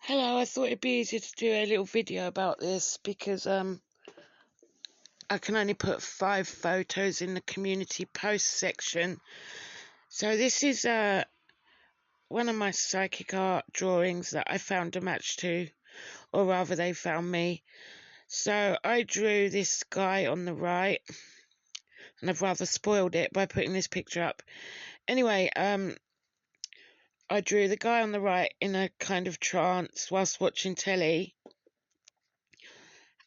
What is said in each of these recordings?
Hello, I thought it'd be easier to do a little video about this because I can only put 5 photos in the community post section. So this is one of my psychic art drawings that I found a match to, or rather they found me. So I drew this guy on the right, and I've rather spoiled it by putting this picture up. Anyway, I drew the guy on the right in a kind of trance whilst watching telly,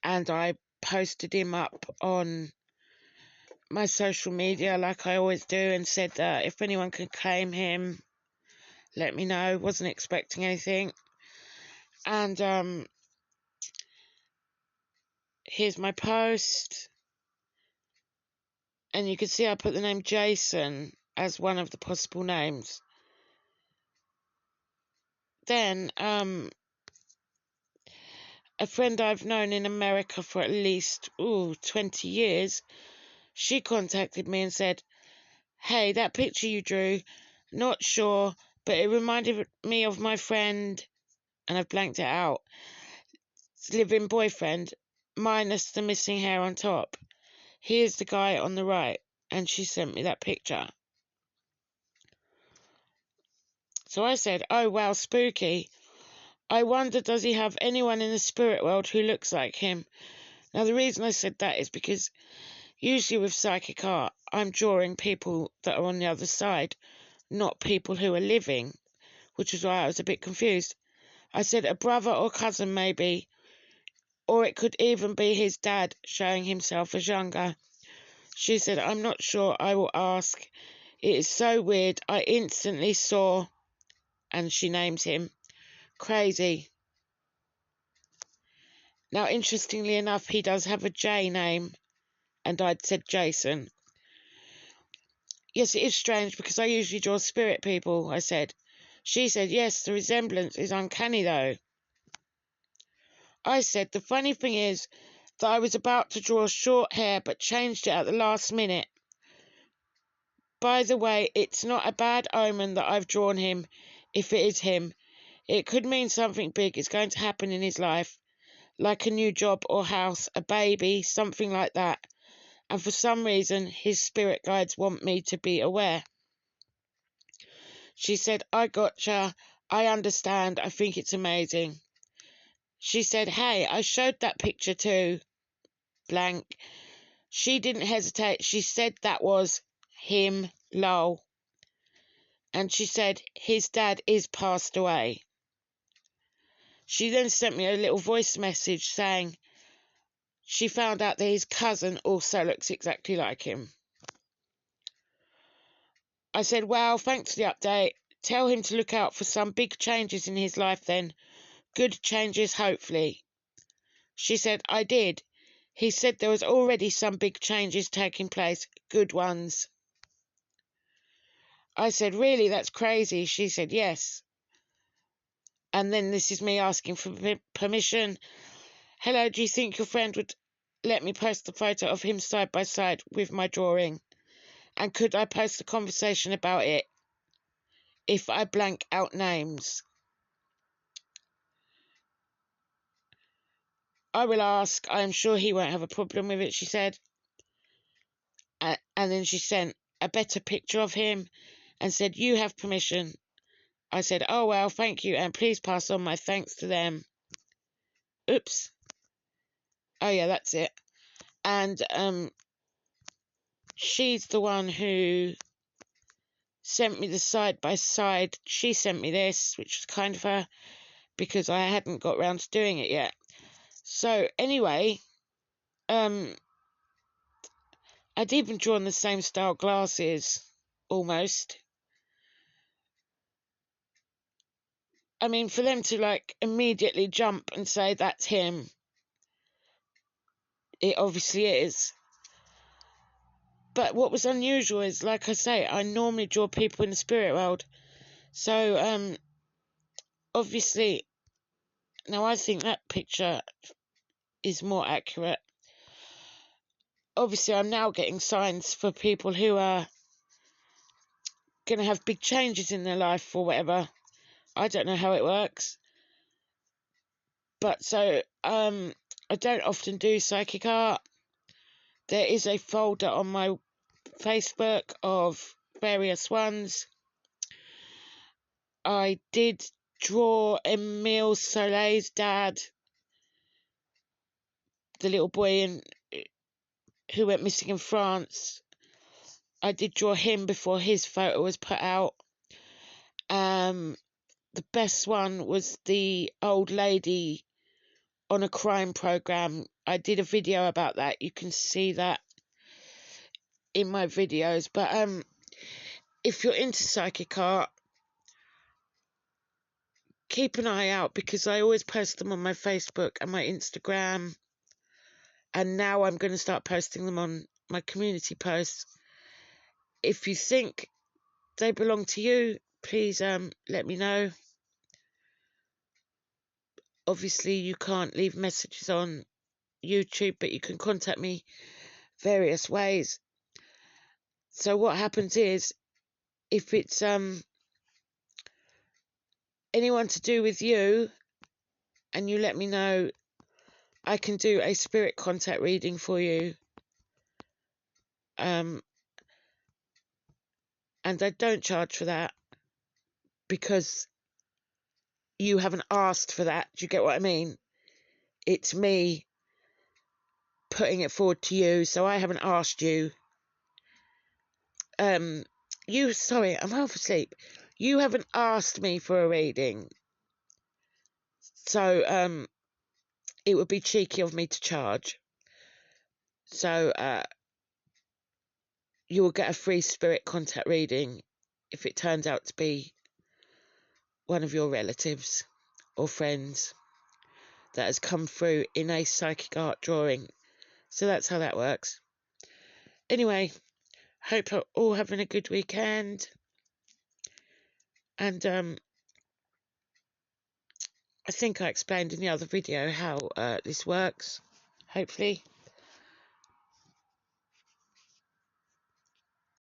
and I posted him up on my social media like I always do, and said that if anyone can claim him, let me know. Wasn't expecting anything. And here's my post, and you can see I put the name Jason as one of the possible names. Then a friend I've known in America for at least 20 years, she contacted me and said, hey, that picture you drew, not sure, but it reminded me of my friend, and I've blanked it out, living boyfriend, minus the missing hair on top. Here's the guy on the right. And she sent me that picture. So I said, oh wow, spooky. I wonder, does he have anyone in the spirit world who looks like him? Now the reason I said that is because usually with psychic art, I'm drawing people that are on the other side, not people who are living, which is why I was a bit confused. I said a brother or cousin maybe, or it could even be his dad showing himself as younger. She said, I'm not sure, I will ask. It is so weird. I instantly saw, and she names him, Crazy. Now, interestingly enough, he does have a J name, and I'd said Jason. Yes, it is strange because I usually draw spirit people, I said. She said, yes, the resemblance is uncanny though. I said, the funny thing is that I was about to draw short hair but changed it at the last minute. By the way, it's not a bad omen that I've drawn him, if it is him. It could mean something big is going to happen in his life, like a new job or house, a baby, something like that. And for some reason, his spirit guides want me to be aware. She said, I gotcha. I understand. I think it's amazing. She said, hey, I showed that picture to blank. She didn't hesitate. She said that was him, lol. And she said, his dad is passed away. She then sent me a little voice message saying she found out that his cousin also looks exactly like him. I said, wow, thanks for the update. Tell him to look out for some big changes in his life then. Good changes, hopefully. She said, I did. He said there was already some big changes taking place, good ones. I said, really, that's crazy. She said, yes. And then this is me asking for permission. Hello, do you think your friend would let me post the photo of him side by side with my drawing? And could I post a conversation about it if I blank out names? I will ask. I am sure he won't have a problem with it, she said. And then she sent a better picture of him and said, you have permission. I said, oh, well, thank you, and please pass on my thanks to them. Oops. Oh, yeah, that's it. And she's the one who sent me the side by side. She sent me this, which was kind of her, because I hadn't got round to doing it yet. So anyway, I'd even drawn the same style glasses, almost. I mean, for them to like immediately jump and say that's him, it obviously is. But what was unusual is, like I say, I normally draw people in the spirit world. So, obviously, now I think that picture is more accurate. Obviously, I'm now getting signs for people who are going to have big changes in their life or whatever. I don't know how it works. But so I don't often do psychic art. There is a folder on my Facebook of various ones. I did draw Emile Soleil's dad, the little boy who went missing in France. I did draw him before his photo was put out. The best one was the old lady on a crime program. I did a video about that. You can see that in my videos. But if you're into psychic art, keep an eye out, because I always post them on my Facebook and my Instagram. And now I'm going to start posting them on my community posts. If you think they belong to you, please let me know. Obviously, you can't leave messages on YouTube, but you can contact me various ways. So what happens is, if it's anyone to do with you and you let me know, I can do a spirit contact reading for you. And I don't charge for that, because you haven't asked for that. Do you get what I mean? It's me putting it forward to you, so I haven't asked you. Sorry, I'm half asleep. You haven't asked me for a reading, so it would be cheeky of me to charge. So you will get a free spirit contact reading if it turns out to be one of your relatives or friends that has come through in a psychic art drawing. So that's how that works. Anyway, hope you're all having a good weekend. And I think I explained in the other video how this works, hopefully.